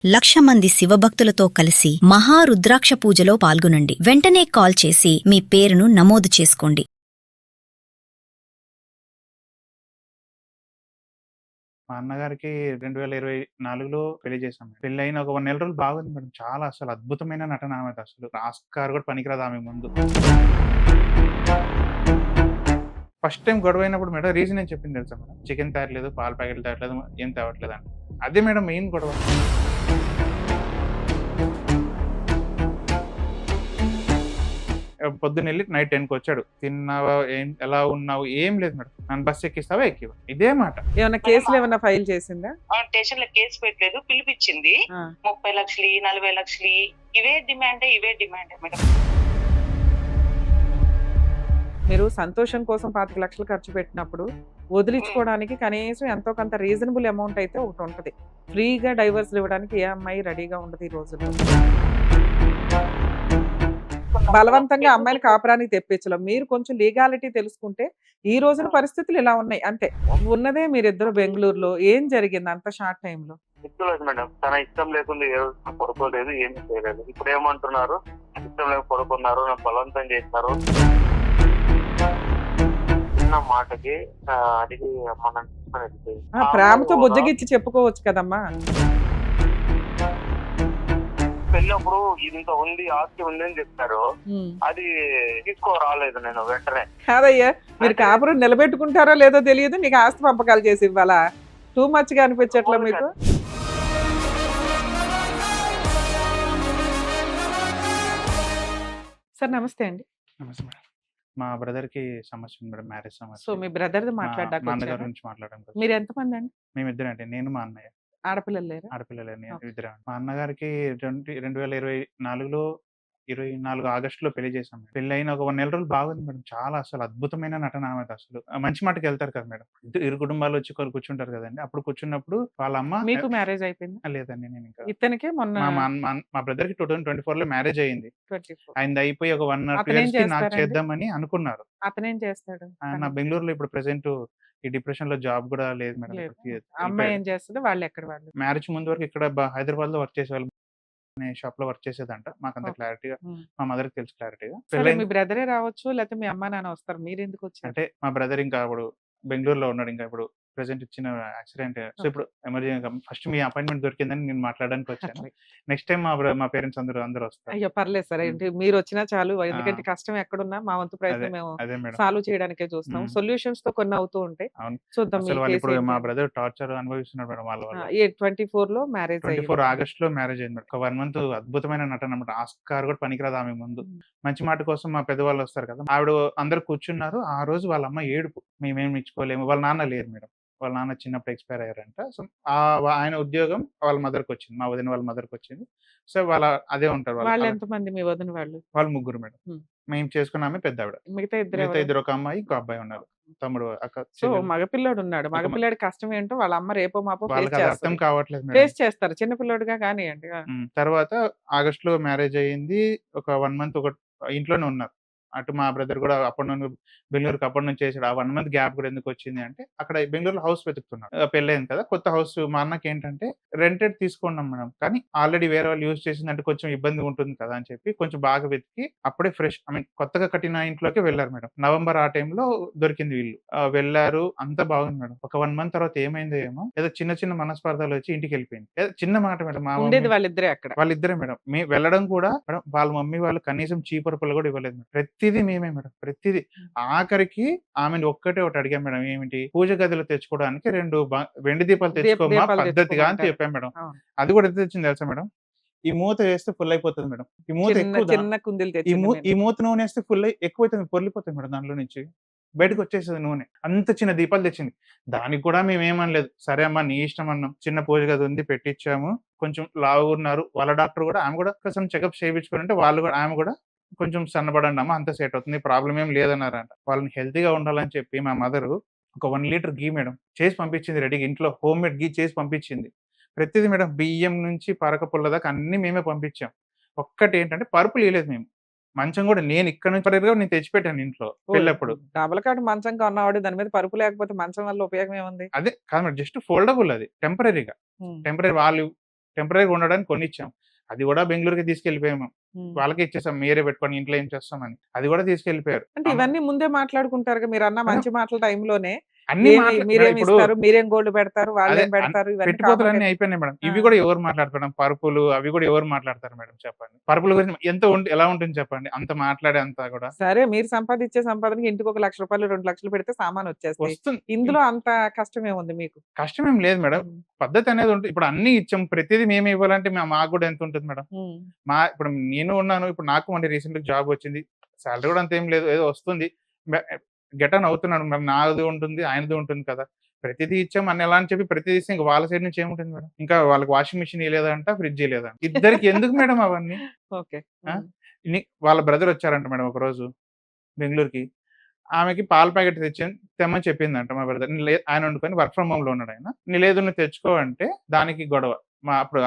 1,00,000 మంది శివభక్తులతో కలిసి మహారుద్రాక్ష పూజలో పాల్గొనండి. వెంటనే కాల్ చేసి మీ పేరును నమోదు చేసుకోండి. మా అన్నగారికి 2024లో పెళ్లి చేశాం. పెళ్లయిన ఒక 1 నెల రోజులు బాగుంది మేడం. చాలా అసలు అద్భుతమైన నటన ఆమెదసలు. ఆస్కార్ కూడా పనికిరాదు ఆమె ముందు. ఫస్ట్ టైమ్ గొడవైనప్పుడు మేడం రీజన్ ఏం చెప్పింది తెలుసా మేడం? చికెన్ తేవట్లేదు, పాల ప్యాకెట్లు తేవట్లేదు, ఏం తేవట్లేదు అని. అదే మేడం మెయిన్ గొడవ. పొద్దున్నెళ్ళి నైట్ 10కి వచ్చాడు. తిన్నావా? ఎలా ఉన్నావు? ఏం లేదు మేడం. నన్ను బస్ ఎక్కిస్తావా? ఎక్కివా. ఇదే మాట. ఏమన్నా కేసులు ఏమన్నా ఫైల్ చేసిందా? స్టేషన్ లో కేసు పెట్టలేదు, పిలిపించింది. 30 లక్షలు 40 లక్షలు ఇవే డిమాండ్ మేడం. మీరు సంతోషం కోసం 25 లక్షలు ఖర్చు పెట్టినప్పుడు వదిలించుకోవడానికి కనీసం ఎంతో కొంత రీజనబుల్ అమౌంట్ అయితే ఒకటి ఉంటది. ఫ్రీగా డైవర్స్ ఇవ్వడానికి ఏ అమ్మాయి రెడీగా ఉండదు ఈ రోజుల్లో. బలవంతంగా అమ్మాయిని కాపురానికి తెప్పించలేం. మీరు కొంచెం లీగాలిటీ తెలుసుకుంటే ఈ రోజున పరిస్థితులు ఇలా ఉన్నాయి అంతే. ఉన్నదే మీరిద్దరు బెంగళూరులో. ఏం జరిగింది అంత షార్ట్ టైమ్ లో? ఇష్టలేదు మేడం. తన ఇష్టం లేకుండా ఏ రోజు పడుకోలేదు, ఏమీ చేయలేదు. ఇప్పుడు ఏమంటున్నారు? ఇష్టం లేక పడుకున్నారు, నన్ను బలవంతం చేస్తారు. చిన్న మాటకి అడిగి మనం ప్రేమతో బుజ్జగిచ్చి చెప్పుకోవచ్చు కదమ్మా. పెళ్ళప్పుడు ఇంత ఉంది, ఆస్తి ఉంది అని చెప్పారు. అది తీసుకోరాలేదు నేను వెంటనే. కాదయ్యా, మీరు కాపురం నిలబెట్టుకుంటారో లేదో తెలియదు, నీకు ఆస్తి పంపకాలు చేసి ఇవ్వాలా? టూ మచ్ గా అనిపించట్లా మీకు? సార్ నమస్తే అండి. నమస్తే మేడం. మా బ్రదర్‌కి సమస్య ఉంది మేడం. మ్యారేజ్ సమస్య. సో మీ బ్రదర్ మా మాట్లాడడానికి అన్నగారి వచ్చారా? గురించి మాట్లాడడం కోసం. మీరు ఎంతమంది అండి? మేమిద్దరం అండి. నేను మా అన్నయ్య. ఆడపిల్లలు లేరా? ఆడపిల్లలే నేను ఓకే. ఇద్దరం. మా అన్నగారికి 2024లో 24 ఆగస్టులో పెళ్లి చేశాం. పెళ్లయిన ఒక 1 నెల రోజులు బాగుంది మేడం. చాలా అసలు అద్భుతమైన నటన ఆమెదసలు. మంచి మాటకెళ్తారు కదా మేడం. ఇరు కుటుంబాలు వచ్చి కూర్చుంటారు కదండీ. అప్పుడు కూర్చున్నప్పుడు వాళ్ళ అమ్మ మీకు మ్యారేజ్ అయిపోయింది? లేదండి నేను ఇంకా ఇతనికి మొన్న మా బ్రదర్‌కి 2024లో మ్యారేజ్ అయింది. 24. ఆయనది అయిపోయి ఒక 1 or 2 అతనేం ఇయర్స్‌కి నాకు చేస్తారండి? చేద్దామని అనుకున్నారు. అతనేం చేస్తాడు? నా బెంగుళూరులో ఇప్పుడు ప్రెజెంట్ ఈ డిప్రెషన్‌లో జాబ్ కూడా లేదు మేడం. లేదు. ఇప్పటికి అమ్మాయి ఏం చేస్తుంది? వాళ్ళు ఎక్కడ వాళ్ళు? మ్యారేజ్ ముందు వరకు ఇక్కడ హైదరాబాద్‌లో వర్క్ చేసేవాళ్ళు. షాప్‌లో వర్క్ చేసేదంట. మాకంత ఓకే. క్లారిటీగా ఉమ్. మా మదర్‌కి తెలుసు క్లారిటీగా. సరే, మీ పెళ్లైన బ్రదరే రావచ్చు లేకపోతే మీ అమ్మా నాన్న వస్తారు, మీరు ఎందుకు వచ్చారు? అంటే మా బ్రదర్ ఇంకా అప్పుడు బెంగుళూరులో ఉన్నాడు. ఇంకా ఇప్పుడు ప్రెజెంట్ ఇచ్చిన యాక్సిడెంట్. So, okay. ఇప్పుడు ఎమర్జెన్సీగా ఫస్ట్ మీ అపాయింట్‌మెంట్ దొరికిందని నేను మాట్లాడడానికి వచ్చాను. అట్లే. నెక్స్ట్ టైమ్ మా పేరెంట్స్ అందరూ వస్తారు. అయ్యో పర్లేదు సార్, హ్మ్. ఏంటి మీరు వచ్చినా చాలు. ఆ! ఎందుకంటే కష్టం ఎక్కడున్నా మా వంతు అదే. ప్రయత్నం మేము అదే మేడం. సాల్వ్ చేయడానికే చూస్తాం. హ్మ్. సొల్యూషన్స్ తో కొన్ని అవుతూ ఉంటాయి. అవును. చూద్దాం మీ అసలు వాళ్ళు కేసు ఇప్పుడు మా ఏంటి. బ్రదర్ టార్చర్ అనుభవిస్తున్నాడు మేడం వాళ్ళ వల్ల. 24లో మ్యారేజ్ 24 అయ్యింది. ఆగస్ట్‌లో మ్యారేజ్ అయింది మేడం. ఒక 1 మంత్ అద్భుతమైన నటన అన్నమాట. ఆస్కార్ కూడా పనికిరాదు ఆమె ముందు. ఉమ్. మంచి మాట కోసం మా పెద్దవాళ్ళు వస్తారు కదా! ఆవిడ అందరూ కూర్చున్నారు. ఆ రోజు వాళ్ళ అమ్మ ఏడుపు. మేమేమి ఇచ్చుకోలేము. వాళ్ళ నాన్న లేరు మేడం. వాళ్ళ నాన్న చిన్నప్పుడు ఎక్స్‌పైర్ అయ్యారంట. సో, ఆయన ఉద్యోగం వాళ్ళ మదర్‌కొచ్చింది. మా వదిన వాళ్ళ మదర్‌కొచ్చింది. సో, అదే ఉంటారు వాళ్ళు. వాళ్ళు అలా ఎంతమంది మీ వదిన వాళ్ళు? వాళ్ళు ముగ్గురు మేడం. ఉమ్. మేము చేసుకున్న ఆమె పెద్దావిడ. మిగతా ఇద్దరు మిగతా ఎవరు? ఇద్దరు ఒక అమ్మాయి, ఇంకో అబ్బాయి ఉన్నారు. తమ్ముడు, అక్క, సో చెల్లెలు. మగపిల్లోడు ఉన్నాడు. ఒక మ మగపిల్లాడి కష్టం ఏంటో వాళ్ళ అమ్మ రేపో మాపో ఫేస్ వాళ్ళకి అది అర్థం చేస్తది. కావట్లేదు మేడం. ఫేస్ చేస్తారు చిన్న పిల్లోడుగా కానియండి. తర్వాత ఆగస్ట్‌లో మ్యారేజ్ అయింది. ఒక 1 మంత్ ఇంట్లోనే ఉన్నారు. అటు మా బ్రదర్ కూడా బెంగుళూరుకి అప్పటి నుంచి చేసాడు. ఆ 1 మంత్ గ్యాప్ కూడా ఎందుకొచ్చింది అంటే, అక్కడ బెంగుళూరులో హౌస్ వెతుకుతున్నాడు. పెళ్లయింది కదా! కొత్త హౌస్ మా అన్నకేంటంటే రెంటెడ్ తీసుకున్నాం మేడం. కానీ ఆల్రెడీ వేరే వాళ్ళు యూజ్ చేసిందంటే కొంచెం ఇబ్బందిగా ఉంటుంది కదా! అని చెప్పి కొంచెం బాగా వెతికి అప్పుడే కొత్తగా కట్టిన ఇంట్లోకే వెళ్లారు మేడం. నవంబర్ ఆ టైంలో దొరికింది ఇల్లు. వెళ్లారు. అంతా బాగుంది మేడం. ఒక 1 మంత్ తర్వాత ఏమైందో ఏమో ఏదో చిన్న చిన్న మనస్పర్ధలు వచ్చి ఇంటికెళ్ళిపోయింది. ఏదో చిన్న మాట మేడం. మా ఉండేది మమ్మీ వాళ్ళిద్దరే అక్కడ. వాళ్ళిద్దరే మేడం. వెళ్ళడం కూడా మేడం వాళ్ళ మమ్మీ వాళ్ళు కనీసం చీపురు కూడా ఇవ్వలేదు మేడం. ప్రతిదీ మేమే మేడం. ప్రతిదీ. ఆఖరికి ఆమెని ఒకటి అడిగాం మేడం. ఏమిటి? పూజ గదిలో తెచ్చుకోవడానికి 2 వెండి దీపాలు తెచ్చుకోమ్మా దీపాలు పద్ధతిగా అని తెచ్చుకోమంటారు. చెప్పాం మేడం. అవును. అది కూడా ఎంత తెచ్చింది తెలుసా మేడం? ఈ మూత వేస్తే ఫుల్ అయిపోతది మేడం. ఈ మూత చిన్న ఎక్కువ చిన్న కుందీలు తెచ్చింది ఈ మూత నూనె ఏస్తే ఎక్కువైతుంది. పొర్లిపోతుంది మేడం దాంట్లో నుంచి. బయటకొచ్చేస్తది నూనె. అంత చిన్న దీపాలు తెచ్చింది. దానికి కూడా మేమేమనలేదు. సరే అమ్మా నీ ఇష్టం అన్నాం. చిన్న పూజ గది ఉంది పెట్టిచ్చాము. కొంచెం లావుగున్నారు. వాళ్ళ డాక్టర్ కూడా ఆమె కూడా కొంచెం చెకప్స్ చేయించుకోనంటే ఆమె కూడా కొంచెం సన్నబడండమ్మా అంతా సెట్ అవుతుంది. ప్రాబ్లమ్ ఏం లేదన్నారంట. వాళ్ళని హెల్తీగా ఉండాలని చెప్పి మా మదరు ఒక 1 లీటర్ ఘీ మేడం చేసి పంపించింది రెడీగా. ఇంట్లో హోమ్‌మేడ్ ఘీ చేసి పంపించింది. ప్రతిది మేడం బియ్యం నుంచి పరక పుల్ల దాకా అన్నీ మేమే పంపించాం. ఒక్కటేంటంటే పరుపులియలేదు మేము. మంచం కూడా నేను ఇక్కడ నుంచి నేను తెచ్చిపెట్టాను ఇంట్లో పెళ్ళప్పుడు. డబల్ కాట్ మంచం కొన్నవాడు దాని మీద పరుపు లేకపోతే మంచం వల్ల ఉపయోగం ఏముంది? అదే కాదు మేడం. జస్ట్ ఫోల్డబుల్ అది. టెంపరరీగా. ఉమ్. టెంపరరీ వాళ్ళు టెంపరరీగా ఉండడానికి కొనిచ్చాం. అది కూడా బెంగుళూరుకి తీసుకెళ్ళిపోయాము. ఉమ్. వాళ్ళకే ఇచ్చేసాం. మీరే పెట్టుకోండి, ఇంట్లో ఏం చేస్తామని. అది కూడా తీసుకెళ్ళిపోయారు. అంటే ఇవన్నీ ముందే మాట్లాడుకుంటారుగా, మీరు అన్న మేడం, మంచి మాటల టైంలోనే అన్ని మీరేం ఇప్పుడు ఇస్తారు, మీరేం గోల్డ్ పెడతారు, అదే వాళ్ళేం పెడతారు, ఇవన్నీ పెట్టుపోతలు కామన్ అన్ని గా. అయిపోయినాయి మేడం. ఆ, ఇవి కూడా ఎవరు మాట్లాడతారు మేడం? పరుపులు అవి కూడా ఎవరు మాట్లాడతారు మేడం? చెప్పండి. పరుపుల గురించి ఎలా ఉంటుంది చెప్పండి? అంత మాట్లాడే అంతా కూడా సరే మీరు సంపాదించే సంపాదనకి ఇంటికి ఒక 1,00,000 2,00,000 పెడితే సామాన్ వచ్చేస్తాయి. వస్తుంది. ఇందులో అంత కష్టమే ఉంది మీకు. కష్టం ఏం లేదు మేడం. ఉమ్. పద్ధతి అనేది ఉంటుంది. ఇప్పుడు అన్ని ఇచ్చాం, ప్రతిదీ మేమే ఇవ్వాలంటే మాకు కూడా ఎంత ఉంటుంది మేడం? ఉమ్. ఇప్పుడు నేను ఉన్నాను. ఇప్పుడు నాకు మళ్ళీ రీసెంట్‌గా జాబ్ వచ్చింది. సాలరీ కూడా అంతేం లేదు. ఏదో వస్తుంది. మె గెట్ ఆన్ అవుతున్నాను. మరి నాది ఉంటుంది, ఆయనది ఉంటుంది కదా! ప్రతిదీ ఇచ్చాం అని ఎలా అని చెప్పి ప్రతిదీ ఇస్తే ఇంక వాళ్ళ సైడ్ నుంచి ఏముంటుంది మేడం? ఇంకా వాళ్ళకి వాషింగ్ మెషిన్ ఇయలేదంట, ఫ్రిడ్జ్ ఇయలేదంట. ఇద్దరికి ఎందుకు మేడం అవన్నీ? ఓకే. ఆ! ఉమ్. వాళ్ళ బ్రదర్ వచ్చారంట మేడం ఒకరోజు బెంగుళూరుకి. ఆమెకి పాల ప్యాకెట్ తెమ్మని చెప్పిందంట మా బ్రదర్. ఆయన వండుకొని వర్క్ ఫ్రమ్ హోమ్‌లో ఉన్నాడాయన. లేదు నువ్వు తెచ్చుకో అంటే దానికి గొడవ. అప్పుడు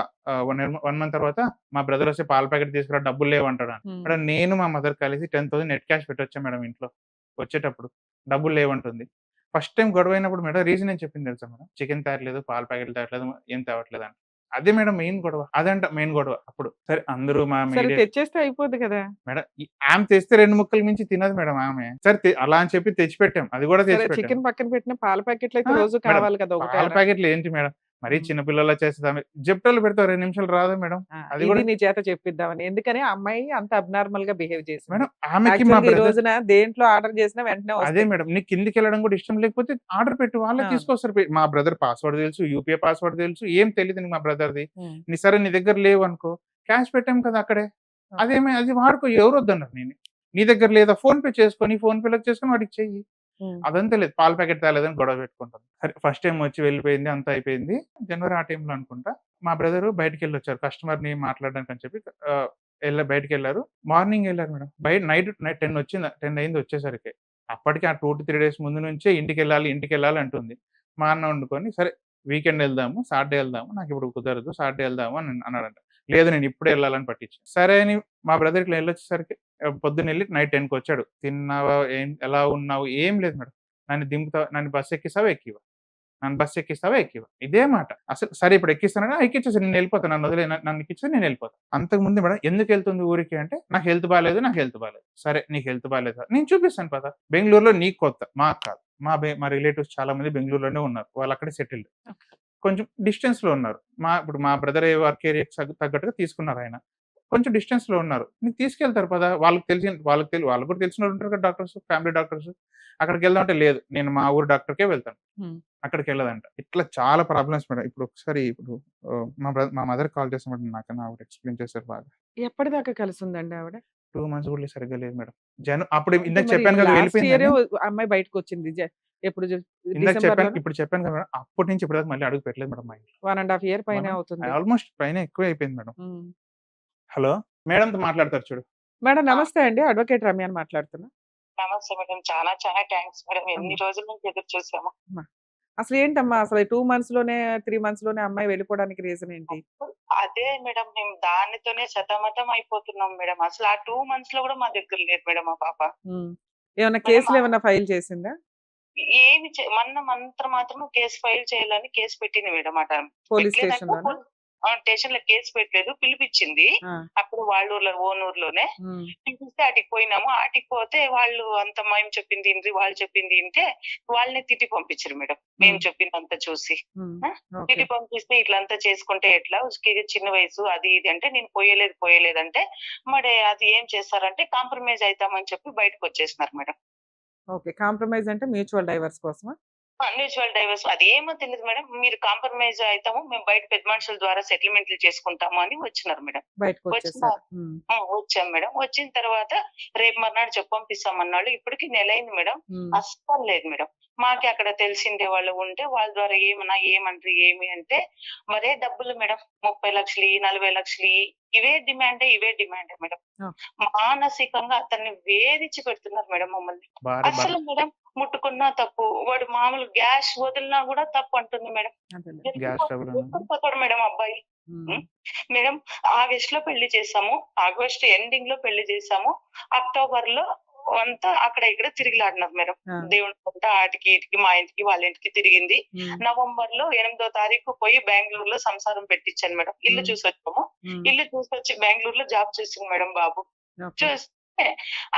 1 మంత్ తర్వాత మా బ్రదర్ వస్తే పాల ప్యాకెట్ తీసుకురా, డబ్బులు లేవంటాడు. ఉమ్. మేడం నేను మా మదర్ కలిసి 10,000 నెట్ క్యాష్ పెట్టొచ్చాం మేడం ఇంట్లో. వచ్చేటప్పుడు డబ్బులు లేవంటుంది. ఫస్ట్ టైమ్ గొడవైనప్పుడు మేడం రీజన్ ఏం చెప్పింది తెలుసా మేడం? చికెన్ తేవట్లేదు, పాల ప్యాకెట్లు తేవట్లేదు, ఏం తేవట్లేదు అంట. అదే మేడం మెయిన్ గొడవ. అదంట మెయిన్ గొడవ అప్పుడు. సరే అందరూ మా సరే మీడియా తెచ్చేస్తే అయిపోద్ది కదా. మేడం ఆమె తెస్తే 2 ముక్కలు మించి తినదు మేడం ఆమె. సరే అలా అని చెప్పి తెచ్చిపెట్టాం. అది కూడా సరే తెచ్చిపెట్టాం. చికెన్ పక్కన పెట్టిన పాల ప్యాకెట్లు అయితే ఆ! రోజు మేడం కావాలి కదా, ఒకటే పాల ప్యాకెట్లు ఏంటి మేడం? మరీ చిన్న పిల్లలా చేస్తది ఆమె. జెప్టోలో పెడితే 2 నిమిషాలు రాదా మేడం? అది ఇది కూడా నీ చేత చెప్పిద్దామని. ఎందుకని ఆ అమ్మాయి అంత అబ్నార్మల్ గా బిహేవ్ చేసింది. మేడం ఆమెకి మా యాక్చువల్గా ఈ బ్రదర్ రోజున దేంట్లో ఆర్డర్ చేసినా వెంటనే అదే వస్తాయి. మేడం. నీకు కిందకెళ్ళడం కూడా ఇష్టం లేకపోతే ఆర్డర్ పెట్టు. వాళ్ళే ఆ. తీసుకొస్తారు. మా బ్రదర్ పాస్వర్డ్ తెలుసు, యూపీఐ పాస్వర్డ్ తెలుసు. ఏం తెలీదు నీకు మా బ్రదర్‌ది. ఉమ్. సరే నీ దగ్గర లేవనుకో, క్యాష్ పెట్టాం కదా అక్కడే. అది వాడుకో, ఎవరు వద్దన్నారు నేను. నీ దగ్గర లేదా ఫోన్‌పే చేసుకొని, ఫోన్‌పే‌లోకి చేసుకొని వాడికి చెయ్యి. ఉమ్. అదంతా లేదు. పాల ప్యాకెట్ తేలేదని గొడవ పెట్టుకుంటాం. సరే ఫస్ట్ టైమ్ వచ్చి వెళ్ళిపోయింది. అంతా అయిపోయింది. జనవరి ఆ టైంలో అనుకుంటా. మా బ్రదరు బయటికెళ్ళొచ్చారు. కస్టమర్‌ని మాట్లాడడానికి అని చెప్పి బయటికెళ్లారు. మార్నింగ్ ఎళ్లారు మేడం. నైట్ 10 వచ్చింది. 10 అయింది వచ్చేసరికి. అప్పటికి ఆ 2-3 డేస్ ముందు నుంచే ఇంటికెళ్ళాలి అంటుంది. మా అన్న వండుకొని సరే వీకెండ్ ఎళ్దాము, సాటర్‌డే ఎళ్దాము. నాకిప్పుడు కుదరదు. సాటర్‌డే ఎళ్దాము అని అన్నాడంట. లేదు నేను ఇప్పుడే ఎళ్ళాలని పట్టించాను. సరే అని మా బ్రదర్ ఇట్లా ఎళ్ళొచ్చేసరికి పొద్దున్నెళ్ళి నైట్ 10కి వచ్చాడు. తిన్నావా? ఎలా ఉన్నావు? ఏం లేదు మేడం. నన్ను బస్ ఎక్కిస్తావా? ఎక్కివ్వ. నన్ను బస్ ఎక్కిస్తావా? ఎక్కివ్వ. ఇదే మాట. అసలు సరే ఇప్పుడు ఎక్కిస్తానని ఎక్కిచ్చేసాను. నేను ఎళ్ళిపోతా. నన్ను ఎక్కిస్తే నేను ఎళ్ళిపోతా. అంతకుముందు మేడం ఎందుకెళ్తుంది ఊరికి అంటే నాకు హెల్త్ బాలేదు. సరే నీకు హెల్త్ బాలేదా? నేను చూపిస్తాను పద. బెంగుళూరులో నీకు కొత్త. మాకు కాదు. మా రిలేటివ్స్ చాలా మంది బెంగుళూరులోనే ఉన్నారు. వాళ్ళు అక్కడే సెటిల్డ్. కొంచెం డిస్టెన్స్‌లో ఉన్నారు. ఇప్పుడు మా బ్రదర్ వర్క్ ఏరియాకి తగ్గట్టుగా తీసుకున్నారాయన. కొంచెం డిస్టెన్స్‌లో ఉన్నారు. నీకు తీసుకెళ్తారు పద. వాళ్ళకి కూడా తెలిసినోళ్ళు ఉంటారు కదా డాక్టర్స్, ఫ్యామిలీ డాక్టర్స్. అక్కడికెళ్దాం అంటే లేదు. నేను మా ఊరు డాక్టర్‌కే వెళ్తాను. ఉమ్. అక్కడికెళ్ళదంట. ఇట్లా చాలా ప్రాబ్లమ్స్ మేడం. ఇప్పుడు మా మదర్ కాల్ చేసినప్పుడు నాకన్నా ఆవిడ ఎక్స్‌ప్లెయిన్ చేశారు బాగా. ఎప్పటిదాకా కలిసి ఉందండి ఆవిడ? 2 మంత్స్ కూడా సరిగ్గా లేదు మేడం. అప్పుడు అంటే ఇందాక మరి చెప్పాను కదా లాస్ట్ ఇయరే వెళ్ళిపోయిందని. అమ్మాయి బయటకు వచ్చింది. ఎప్పుడు ఇందాక డిసెంబర్ చెప్పాను. లోనా? ఇప్పుడు చెప్పాను కదా మేడం. అప్పటి నుంచి ఇప్పటిదాకా మళ్ళీ అడుగు పెట్టలేదు మేడం మా ఇంట్లో. 1.5 ఇయర్ పైనే అవుతుంది. ఆల్‌మోస్ట్ పైన ఎక్కువే అయిపోయింది మేడం. ఉమ్. హలో! మేడంతో మాట్లాడతారు చూడు. మేడం నమస్తే అండి, అడ్వకేట్ రమ్య అని మాట్లాడుతున్నా. నమస్తే మేడం. చాలా చాలా థ్యాంక్స్ మేడం. ఎన్ని అమ్మా. రోజుల నుంచి ఎదురు చూసాము. అసలు ఏంటమ్మా, అసలు 2 మంత్స్ లోనే 3 మంత్స్ లోనే అమ్మాయి వెళ్ళిపోవడానికి రీజన్ ఏంటి? అదే మేడం, మేము దానితోనే సతమతం అయిపోతున్నాం మేడం. అసలు ఆ 2 మంత్స్ లో కూడా మా దగ్గర లేదు మేడం మా పాప. ఉమ్. ఏమన్నా మేడం కేసులు ఏమన్నా ఫైల్ చేసిందా? ఏమి మాత్రం కేసు ఫైల్ చేయాలని కేసు పెట్టింది మేడం అట. పోలీస్ పెట్టలేదంటే స్టేషన్ లోనా? స్టేషన్ లో కేసు పెట్టలేదు, పిలిపించింది. ఆ. అప్పుడు వాళ్ళ ఓన్ ఊర్లోనే ఉమ్. పిలిపిస్తే అటుకి పోయినాము. అటుకి పోతే వాళ్ళు అంత మేము చెప్పింది ఇంటి, వాళ్ళు చెప్పింది ఇంటే వాళ్ళని తిట్టి పంపించారు మేడం. మేము చెప్పిందంతా చూసి ఉమ్. ఓకే. తిట్టి పంపిస్తే ఇట్లంతా చేసుకుంటే ఎట్లా, చిన్న వయసు అది ఇది అంటే నేను పోయలేదంటే మరి అది ఏం చేస్తారంటే కాంప్రమైజ్ అవుతామని చెప్పి బయటకు వచ్చేసినారు మేడం. ఓకే. కాంప్రమైజ్ అంటే మ్యూచువల్ డైవర్స్ కోసమా? మ్యూచువల్ డైవర్స్ అది ఏమో తెలియదు మేడం. మీరు కాంప్రమైజ్ అవుతాము, మేము బయట పెద్ద మనుషుల ద్వారా సెటిల్మెంట్లు చేసుకుంటాము అని వచ్చినారు మేడం. బయటకు వచ్చిన వచ్చేసారు. ఉమ్. వచ్చాం మేడం. వచ్చిన తర్వాత రేపు మర్నాడు చెప్పంపిస్తామన్నాడు. ఇప్పటికి నెల అయింది మేడం. ఉమ్. అస్సలు లేదు మేడం. మాకి అక్కడ తెలిసిందే వాళ్ళు ఉంటే వాళ్ళ ద్వారా ఏమంటారు ఏమి అంటే మరే డబ్బులు మేడం. 30 లక్షలు 40 లక్షలు ఇవే డిమాండే మేడం. ఆ. మానసికంగా అతన్ని వేధించి పెడుతున్నారు మేడం మమ్మల్ని. అసలు మేడం ముట్టుకున్నా తప్పు, వాడు మామూలు గ్యాస్ వదిలినా కూడా తప్పు అంటుంది మేడం. అదేలే. గ్యాస్ ట్రబుల్ ఎక్కడ పోతాడు మేడం అబ్బాయి? ఉమ్. మేడం ఆగస్ట్ లో పెళ్లి చేసాము, ఆగస్ట్ ఎండింగ్ లో పెళ్లి చేసాము, అక్టోబర్ లో అంతా అక్కడ ఇక్కడ తిరిగిలాడినారు మేడం. ఆ, దేవుడి అంతా ఆటికి ఇటుకి మా ఇంటికి వాళ్ళ ఇంటికి తిరిగింది. ఉమ్, నవంబర్ లో 8వ తారీఖు పోయి బెంగళూరులో సంసారం పెట్టించాను మేడం. ఇల్లు ఉమ్, చూసొచ్చాము. ఉమ్, ఇల్లు చూసొచ్చి బెంగళూరులో జాబ్ చేసింది మేడం బాబు. ఓకే. చూస్తే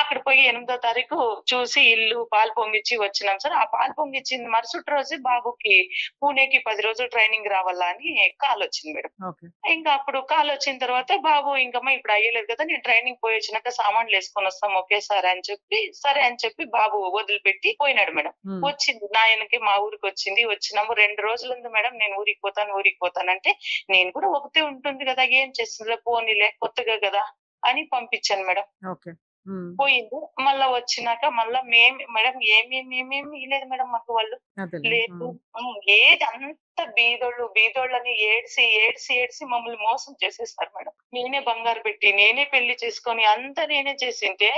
అక్కడ పోయి 8వ తారీఖు చూసి ఇల్లు పాలు పొంగిచ్చి వచ్చినాం సార్. ఆ పాలు పొంగిచ్చింది మరుసటి రోజు బాబుకి పూణేకి 10 రోజులు ట్రైనింగ్ రావాలా అని కాల్ వచ్చింది మేడం. ఓకే. ఇంకా అప్పుడు కాల్ వచ్చిన తర్వాత బాబు ఇంకమ్మా ఇప్పుడు అయ్యలేదు కదా, నేను ట్రైనింగ్ పోయి వచ్చినాక సామాన్లు వేసుకొని వస్తాం ఒకేసారి అని చెప్పి సరే అని చెప్పి బాబు వదిలిపెట్టి పోయినాడు మేడం. ఉమ్, వచ్చింది నాయనకి మా ఊరికి వచ్చింది. వచ్చినాము 2 రోజులు ఉంది మేడం. నేను ఊరికి పోతానంటే నేను కూడా ఒకతే ఉంటుంది కదా, ఏం చేస్తుందిలే పోనీలే కొత్తగా కదా అని పంపించాను మేడం. ఓకే. ఉమ్, పోయింది. మళ్ళా వచ్చినాక మళ్ళా మేడం ఏమేమి ఇలేదు మేడం మాకు వాళ్ళు. అదేలే. లేదు ఉమ్, ఏది అంత బీదోళ్ళని ఏడ్చి మమ్మల్ని మోసం చేసేస్తారు మేడం. నేనే బంగారు పెట్టి నేనే పెళ్లి చేసుకొని అంతా నేనే చేసింటే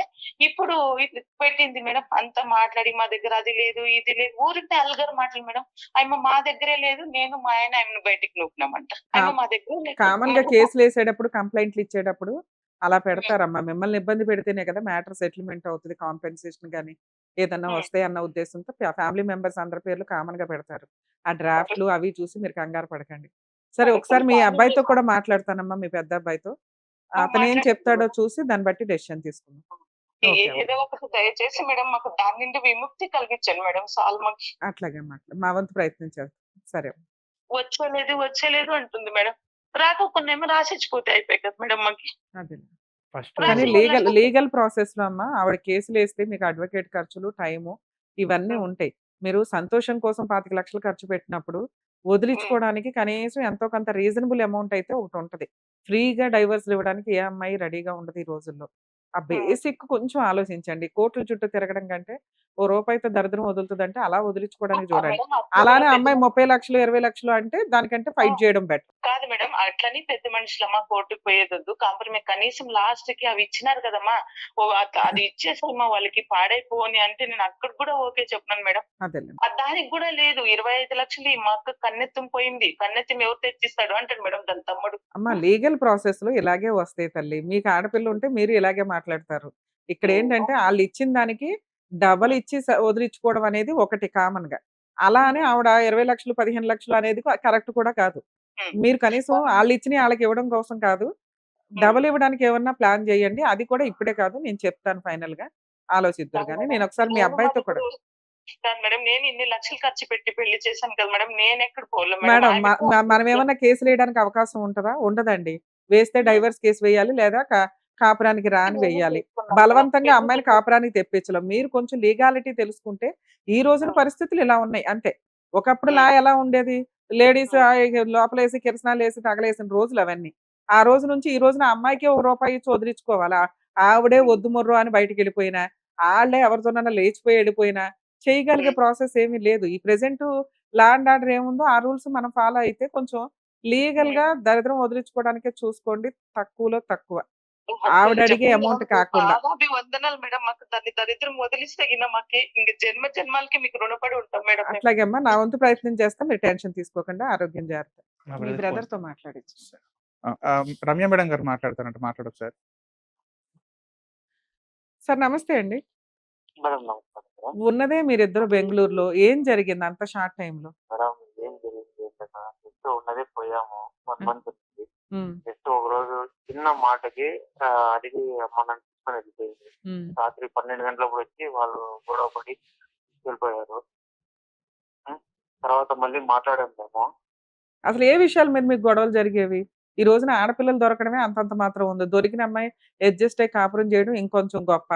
ఇప్పుడు ఇది పెట్టింది మేడం. అంతా మాట్లాడి మా దగ్గర అది లేదు ఇది లేదు ఊరికే అల్గర్ మాటలు మేడం. ఆయమ్మ మా దగ్గరే లేదు, నేను మా ఆయనను బయటికి నూకినామంట. ఆయమ్మ మా దగ్గర లేదు. కామన్ గా కేసులు వేసేటప్పుడు కంప్లైంట్లు ఇచ్చేటప్పుడు అలా పెడతారమ్మా. మిమ్మల్ని ఇబ్బంది పెడితేనే కదా మ్యాటర్ సెటిల్మెంట్ అవుతుంది, కాంపెన్సేషన్ గానీ ఏదన్నా వస్తాయి అన్న ఉద్దేశంతో ఫ్యామిలీ మెంబర్స్ అందరి పేర్లు కామన్ గా పెడతారు. ఆ డ్రాఫ్ట్లు అవి చూసి మీరు కంగారు పడకండి. సరే, ఒకసారి మీ అబ్బాయితో కూడా మాట్లాడతానమ్మా, మీ పెద్ద అబ్బాయితో. అతను ఏం చెప్తాడో చూసి దాన్ని బట్టి డెసిషన్ తీసుకుందాం. ఓకే. ఏదో ఒకటి దయచేసి మేడం మాకు దాని నుండి విముక్తి కలిగించండి మేడం. సాల్మకి అట్లాగే మా వంతు ప్రయత్నం చేస్తాం. సరే. వచ్చేలేదు అంటుంది మేడం. రాకపోయినేమో రాసిచ్చిపోతే అయిపోయి కదా మేడం మాకి. అదే. ఫస్ట్ కానీ రాసి లీగల్ ప్రాసెస్ లో అమ్మా ఆవిడ కేసులు వేస్తే మీకు అడ్వకేట్ ఖర్చులు, టైము ఇవన్నీ ఉంటాయి. మీరు సంతోషం కోసం 25 లక్షలు ఖర్చు పెట్టినప్పుడు వదిలించుకోవడానికి కనీసం ఎంతో కొంత రీజనబుల్ అమౌంట్ అయితే ఒకటి ఉంటది. ఫ్రీగా డైవర్స్ ఇవ్వడానికి ఏ అమ్మాయి రెడీగా ఉండదు ఈ రోజుల్లో. ఆ బేసిక్ కొంచెం ఆలోచించండి. కోర్టుల చుట్టూ తిరగడం కంటే ఓ రూపాయితో దరిద్రం వదులుతుందంటే అలా వదిలించుకోవడానికి చూడండి. మేడం అలానే అమ్మాయి 30 లక్షలు 20 లక్షలు అంటే దానికంటే ఫైట్ చేయడం బెటర్. కాదు మేడం, అట్లని పెద్ద మనుషులమ్మా కోర్టుకు పోయేదొద్దు. కాంప్రమైజ్ కనీసం లాస్ట్ కి అవి ఇచ్చినారు కదమ్మా, అది ఇచ్చేసమ్మా వాళ్ళకి పాడైపోని అంటే నేను అక్కడ కూడా ఓకే చెప్పినాను మేడం. అదేలే. దానికి కూడా లేదు. 25 లక్షలు మా అక్క కన్నెత్తం పోయింది. కన్నెత్తం ఎవరు తెచ్చిస్తాడు అంటాడు మేడం దాని తమ్ముడు. అమ్మ లీగల్ ప్రాసెస్ లో ఇలాగే వస్తాయి తల్లి. మీకు ఆడపిల్ల ఉంటే మీరు ఇలాగే మాట్లాడతారు. ఇక్కడ ఏంటంటే వాళ్ళు ఇచ్చిన దానికి డబల్ ఇచ్చి వదిలించుకోవడం అనేది ఒకటి కామన్ గా. అలా అని ఆవిడ 20 లక్షలు 15 లక్షలు అనేది కరెక్ట్ కూడా కాదు. మీరు కనీసం వాళ్ళు ఇచ్చిన వాళ్ళకి ఇవ్వడం కోసం కాదు, డబల్ ఇవ్వడానికి ఏమన్నా ప్లాన్ చేయండి. అది కూడా ఇప్పుడే కాదు, నేను చెప్తాను ఫైనల్ గా ఆలోచిద్దారు. కానీ నేను ఒకసారి మీ అబ్బాయితో కూడా కాదు మేడం, నేను ఇన్ని లక్షలు ఖర్చు పెట్టి పెళ్లి చేశాను కదా మేడం, నేను ఎక్కడ పోలే మేడం మేడం. మనం ఏమన్నా కేసులు వేయడానికి అవకాశం ఉంటుందా? ఉండదండి. వేస్తే డైవర్స్ కేసు వేయాలి, లేదా కాపురానికి రాని వేయాలి. బలవంతంగా అమ్మాయిని కాపురానికి తెప్పించలేం. మీరు కొంచెం లీగాలిటీ తెలుసుకుంటే ఈ రోజున పరిస్థితులు ఇలా ఉన్నాయి అంతే. ఒకప్పుడు లా ఎలా ఉండేది? లేడీస్ లోపలేసి కిరసనాలు వేసి తగలేసిన రోజులు అవన్నీ. ఆ రోజు నుంచి ఈ రోజున అమ్మాయికి ₹1 ఇచ్చి వదిలించుకోవాలా? ఆవిడే వద్దు మొర్రో అని బయటికి వెళ్ళిపోయినా, ఆళ్లే ఎవరితోనన్నా లేచిపోయి వెళ్ళిపోయినా చేయగలిగే ప్రాసెస్ ఏమీ లేదు. ఈ ప్రెజెంట్ లా అండ్ ఆర్డర్ ఏముందో ఆ రూల్స్ మనం ఫాలో అయితే కొంచెం లీగల్ గా దరిద్రం వదిలించుకోవడానికే చూసుకోండి. తక్కువలో తక్కువ. ఆవిడ అడిగే అమౌంట్ కాకుండా. వందనాలు మేడం, మాకు దాన్ని దరిద్రం వదిలిస్తే మాకి ఇంక జన్మ జన్మాలకి మీకు రుణపడి ఉంటాం మేడం. అట్లాగే అమ్మా, నా వంతు ప్రయత్నం చేస్తాం. మీరు టెన్షన్ తీసుకోకుండా ఆరోగ్యం జాగ్రత్త. మా మీ brother బ్రదర్ తో మాట్లాడచ్చు. రమ్య మేడం గారు మాట్లాడతారంట, మాట్లాడొచ్చు సార్. సార్ నమస్తే అండి. మేడం నమస్కారం మేడం. ఉన్నదే మీరిద్దరు బెంగళూరులో. ఏం జరిగింది అంత షార్ట్ టైమ్ లో? మేడం ఏం జరిగింది ఏంటన్నా, జస్ట్ ఉన్నదే పోయాము 1 month నుంచి. ఉమ్, జస్ట్ ఒక రోజు చిన్న మాటకి అడిగి అమ్మ నన్ను తీసుకొని వెళ్ళిపోయింది. ఉమ్, రాత్రి 12 గంటలప్పుడు వచ్చి వాళ్ళు గొడవ పడి వెళ్ళిపోయారు. తర్వాత మళ్ళీ మాట్లాడాము మేము. అసలు ఏ విషయాల మీద మీకు గొడవలు జరిగేవి? ఈ రోజున ఆడపిల్లలు దొరకడమే అంతంత మాత్రం ఉంది. దొరికిన అమ్మాయి అడ్జస్ట్ అయ్యి కాపురం చేయడం ఇంకొంచెం గొప్ప.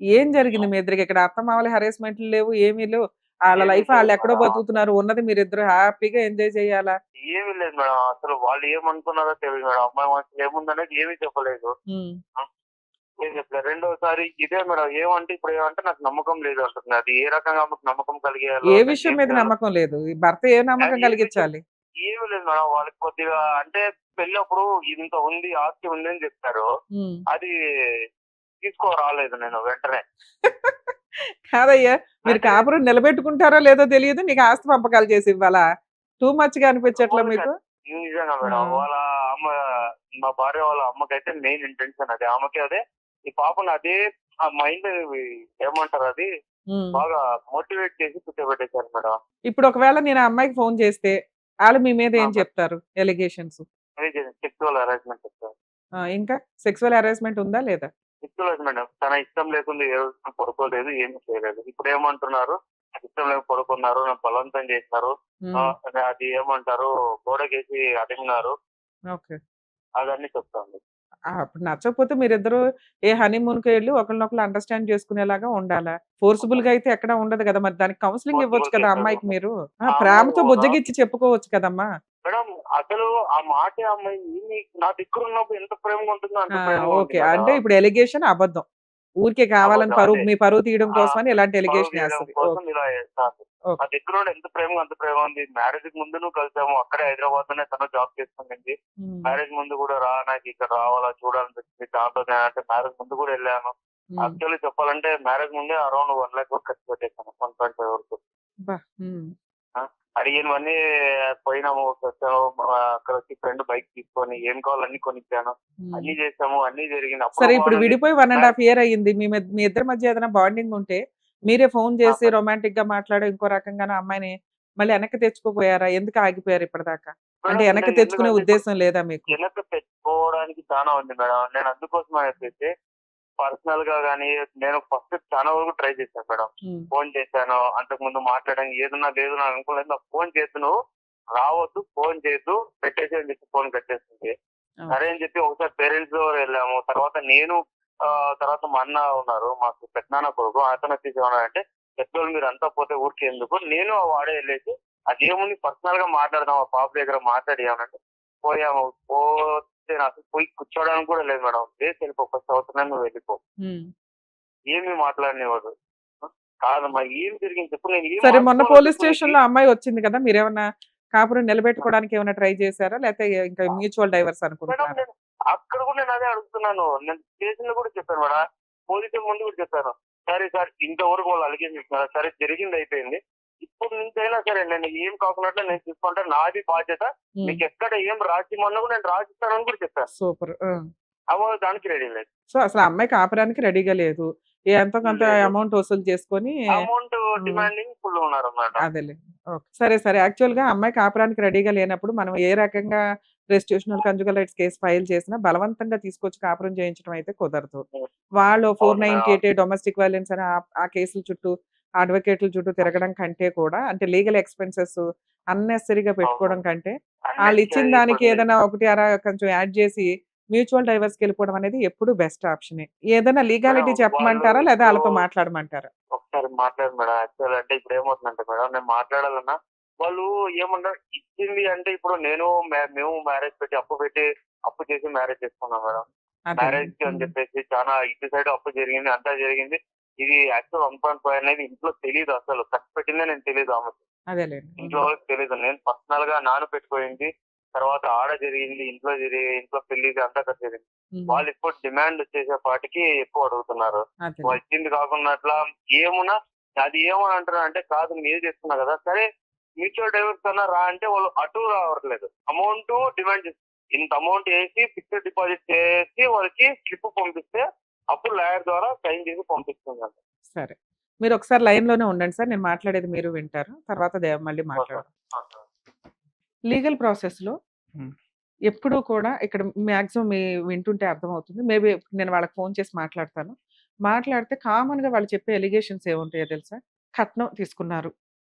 ఏం జరిగింది మీ ఇద్దరికి? ఇక్కడ అత్తమామల హెరాస్మెంట్లు లేవు, ఏమీ లేవు. వాళ్ళ లైఫ్ వాళ్ళు ఎక్కడో బతుకుతున్నారు. ఉన్నది మీరిద్దరు హ్యాపీగా ఎంజాయ్ చేయాలా? ఏమీ లేదు మేడం, అసలు వాళ్ళు ఏమనుకున్నారో తెలియదు మేడం. అమ్మాయి మనసులో ఏముందనేది ఏమీ చెప్పలేదు. ఉమ్, ఏం చెప్పలేదు. రెండోసారి ఇదే మేడం, ఏమంటే ఇప్పుడు ఏమంటే నాకు నమ్మకం లేదు అంటుంది. అది ఏ రకంగా ఆమెకు నమ్మకం కలిగేయాలో ఏ విషయం మీద నమ్మకం లేదు? ఈ భర్త ఏ నమ్మకం కలిగించాలి? ఏమీ లేదు మేడం. వాళ్ళకి కొద్దిగా అంటే పెళ్ళప్పుడు ఇంత ఉంది, ఆస్తి ఉంది అని చెప్పారు. ఉమ్. అది తీసుకోరాలేదు నేను వెంటనే. కాదయ్యా, మీరు కాపురం నిలబెట్టుకుంటారో లేదో తెలియదు, నీకు ఆస్తి పంపకాలు చేసి ఇవ్వాలా? టూ మచ్ గా అనిపించట్లే మీకు? నిజంగా మేడం, వాళ్ళ అమ్మ, మా భార్య వాళ్ళ అమ్మకైతే మెయిన్ ఇంటెన్షన్ అదే. ఆమెకి అదే, ఈ పాపను అదే ఆ మైండ్ ఏమంటారు అది ఉమ్. బాగా మోటివేట్ చేసి కూర్చోబెట్టేశారు మేడం. ఇప్పుడు ఒకవేళ నేను ఆ అమ్మాయికి ఫోన్ చేస్తే వాళ్ళు మీ మీద ఏం మేడం. చెప్తారు ఎలిగేషన్స్? అదే సెక్సువల్ హెరాస్మెంట్ చెప్తారు. ఇంకా సెక్సువల్ హెరాస్మెంట్ ఉందా లేదా? Sexual madam. తన ఇష్టం లేకుండా ఏ రోజు పడుకోలేదు, ఏమీ చేయలేదు. ఇప్పుడు ఏమంటున్నారు, ఇష్టం లేక పడుకున్నారు, నన్ను బలవంతం చేసినారు, అది ఏమంటారు గోడకేసి అడిగినారు, ఓకే. అదన్నీ చెప్తాను. అప్పుడు నచ్చకపోతే మీరిద్దరు ఏ హనీమూన్‌కి వెళ్లి ఒకళ్ళనొకళ్ళు అండర్‌స్టాండ్ చేసుకునేలాగా ఉండాలా? ఫోర్సిబుల్‌గా అయితే ఎక్కడ ఉండదు కదా! మరి దానికి కౌన్సెలింగ్ ఇవ్వచ్చు కదా అమ్మాయికి మీరు. ఆ ప్రేమతో అమ్మాయి బుజ్జగిచ్చి చెప్పుకోవచ్చు కదమ్మా! మేడం అసలు ఆ మాటే అమ్మాయి నా దగ్గర ఉన్నప్పుడు ఎంత ప్రేమగా ఉంటుందో అంత ప్రేమగా ఉంది ఓకే. మేడం. అంటే ఇప్పుడు ఎలిగేషన్ అబద్ధం. ఊరికే కావాలని అబద్ధం అదే. మీ పరువు తీయడం ఆ కోసమని ఇలాంటి పరువు ఎలిగేషన్ తీయడం ఏస్తది. కోసం ఓకే. ఇలా చేస్తారు. ఓకే. నా దగ్గర ఉండి ఎంత ప్రేమగా అంత ప్రేమ ఉంది. మ్యారేజ్ కి ముందు నువ్వు కలిసాము, అక్కడే హైదరాబాద్ లోనే తను జాబ్ చేసుకుంటుంది. హ్మ్. మ్యారేజ్ ముందు కూడా రా, నాకు ఇక్కడ రావాలా చూడాలనిపించింది, దాంతో అంటే మ్యారేజ్ ముందు కూడా వెళ్ళాను. హ్మ్. యాక్చువల్లీ చెప్పాలంటే మ్యారేజ్ ముందే అరౌండ్ 1 lakh వరకు ఖర్చు పెట్టేసాను, 1.5 వరకు. అబ్బా! హ్మ్. అడిగినవన్నీ పోయినాము, వచ్చాము, అక్కడ వచ్చి ఫ్రెండ్ బైక్ తీసుకొని ఏం కావాలో అన్ని కొనిచ్చాను, హ్మ్. అన్ని చేసాము, అన్ని జరిగింది. సరే అప్పుడు ఇప్పుడు బాగుంది. విడిపోయి 1 ½ ఇయర్ అయ్యింది. మీ ఇద్దరి మధ్య ఏదైనా బాండింగ్ ఉంటే మీరే ఫోన్ చేసి రొమాంటిక్‌గా మాట్లాడి ఇంకో రకంగానో అమ్మాయిని మళ్ళీ వెనక్కి తెచ్చుకోపోయారా? ఎందుకు ఆగిపోయారు ఇప్పటిదాకా? అంటే మేడం వెనక్కి తెచ్చుకునే ఎందుకంటే ఇప్పుడు ఉద్దేశం లేదా మీకు? వెనక్కి తెచ్చుకోవడానికి చాలా ఉంది మేడం. నేను అందుకోసం అయితే పర్సనల్ గా గానీ నేను ఫస్ట్ చాలా వరకు ట్రై చేశాను మేడం. హ్మ్. ఫోన్ చేశాను, అంతకు ముందు మాట్లాడడానికి ఏదన్నా లేదు నాకు అనుకోలేదు. నాకు ఫోన్ చేసి నువ్వు రావద్దు, ఫోన్ చేయొద్దు, పెట్టేసి అని చెప్పి ఫోన్ కట్టేస్తుంది. సరే అని చెప్పి ఒకసారి పేరెంట్స్ దగ్గర వెళ్ళాము. తర్వాత నేను తర్వాత మా అన్న ఉన్నారు, మాకు పెద్దనాన్న కొడుకు, అతను వచ్చేసి ఏమన్నాడంటే పెద్దోళ్ళు మీరు అంతా పోతే ఊరికి ఎందుకు, నేను వాడే వెళ్ళేసి అదేముంది పర్సనల్ గా మాట్లాడదాం ఆ పాప దగ్గర మాట్లాడి ఏమనంటే పోయాము. నేను అసలు పోయి కూర్చోవడానికి కూడా లేదు మేడం. వేసి వెళ్ళిపో, ఫస్ట్ అవసరం నువ్వు వెళ్ళిపో, హ్మ్. ఏమి మాట్లాడినవాడు కాదమ్మా, ఏం జరిగింది చెప్పు, నేను ఏం సరే మొన్న ఆడుకోవాలో పోలీస్ చెప్పు నీకు. స్టేషన్‌లో అమ్మాయి వచ్చింది కదా! మీరేమన్నా కాపురం నిలబెట్టుకోవడానికి ఏమైనా ట్రై చేసారా? లేకపోతే ఇంకా మ్యూచువల్ డైవర్స్ మేడం అనుకుంటున్నారా? నేను అక్కడ కూడా నేను అదే అడుగుతున్నాను. నేను స్టేషన్ లో కూడా చెప్పాను మేడం, పోలీసు ముందు కూడా చెప్పాను. సరే సార్ ఇంతవరకు వాళ్ళు అలిగేషన్ ఇస్తున్నారు, సరే జరిగింది అయిపోయింది, ఇప్పుడు నుంచైనా సరే నేను ఏం కాకున్నట్లు నేను చూసుకుంటే నాది బాధ్యత, హ్మ్. మీకు ఎక్కడ ఏం రాసిమన్నా కూడా నేను రాసిస్తానని కూడా చెప్పాను. సూపర్. అవ్వ దానికి రెడీ లేదు. సో, అసలు ఆ అమ్మాయి కాపురానికి రెడీగా లేదు. ఎంతో కొంత లేదు. అమౌంట్ వసూలు చేసుకొని అమౌంట్ హ్మ్. డిమాండింగ్ ఫుల్ ఉన్నారన్నమాట. అదేలే. ఓకే. సరే, సరే. యాక్చువల్‌గా అమ్మాయి కాపురానికి రెడీగా లేనప్పుడు మనం ఏ రకంగా రెస్టిట్యూషనల్ కంజుగల్ రైట్స్ కేస్ ఫైల్ చేసినా బలవంతంగా తీసుకొచ్చి కాపురం చేయించడం అయితే కుదరదు. వాళ్ళు అవును మేడం. 498 డొమెస్టిక్ వయలెన్స్ అని ఆ కేసుల చుట్టూ అడ్వకేట్‌ల చుట్టూ తిరగడం కంటే కూడా అంటే లీగల్ ఎక్స్‌పెన్సెస్ అన్నెసెసరీగా పెట్టుకోవడం అవును. కంటే ఆళ్ళిచ్చిన అన్నెసెసరీ దానికి ఇప్పుడు ఏదైనా ఒకటి అర కొంచెం యాడ్ చేసి మ్యూచువల్ డైవర్స్‌కెళ్ళిపోవడం అనేది ఎప్పుడు బెస్ట్ ఆప్షనే. ఏదైనా లీగాలిటీ మేడం వాళ్ళు చెప్పమంటారా? లేదా ఇప్పుడు ఆళ్ళతో మాట్లాడమంటారా? ఒకసారి మాట్లాడు మేడం. యాక్చువల్ అంటే ఇప్పుడు ఏమవుతుందంటే మేడం, నేను మాట్లాడాలన్నా వాళ్ళు ఏమన్నారు ఇచ్చింది అంటే ఇప్పుడు మేము మ్యారేజ్ పెట్టి అప్పు చేసి మ్యారేజ్ చేసుకున్నాం మేడం. అదేలెండి. మ్యారేజ్ కి అని చెప్పేసి చాలా ఇటు సైడ్ అప్పు జరిగింది, అంతా జరిగింది. ఇది యాక్చువల్ 1.5 అనేది ఇంట్లో తెలీదు, అసలు ఖర్చు పెట్టిందే నేను తెలీదు ఆమెకు. అదేలెండి. ఇంట్లో వాళ్ళకి తెలీదు. నేను పర్సనల్ గా నాన్న పెట్టుకోయింది. తర్వాత ఆడ జరిగింది, ఇంట్లో పెళ్లిది అంతా ఖర్చు జరిగింది. హ్మ్. వాళ్ళు ఇప్పుడు డిమాండ్ చేసేపాటికి ఎక్కువ అడుగుతున్నారు. అదేలే. వాళ్ళు ఇచ్చింది కాకుండా అట్లా ఏమున్నా అది ఏమని అంటారు అంటే కాదు మీరు చేస్తున్నా కదా, సరే మ్యూచువల్ డైవర్స్ కన్నా రా అంటే వాళ్ళు అటు రావట్లేదు. అమౌంట్ డిమాండ్ చేస్తారు. ఇంత అమౌంట్ వేసి ఫిక్స్డ్ డిపాజిట్ చేసి వాళ్ళకి స్లిప్ పంపిస్తే అప్పుడు లాయర్ ద్వారా సైన్ చేసి పంపిస్తుందంట. సరే. మీరొకసారి లైన్‌లోనే ఉండండి సార్. నేను మాట్లాడేది మీరు వింటారు. తర్వాత మళ్ళీ మాట్లాడదాం. లీగల్ ప్రాసెస్‌లో హ్మ్. ఎప్పుడూ కూడా ఇక్కడ మాక్సిమం వింటుంటే అర్థమవుతుంది. మేబీ నేను వాళ్ళకి ఫోన్ చేసి మాట్లాడతాను. మాట్లాడితే కామన్‌గా వాళ్ళు చెప్పే ఎలిగేషన్స్ ఏముంటాయో తెలుసా? కట్నం తీసుకున్నారు.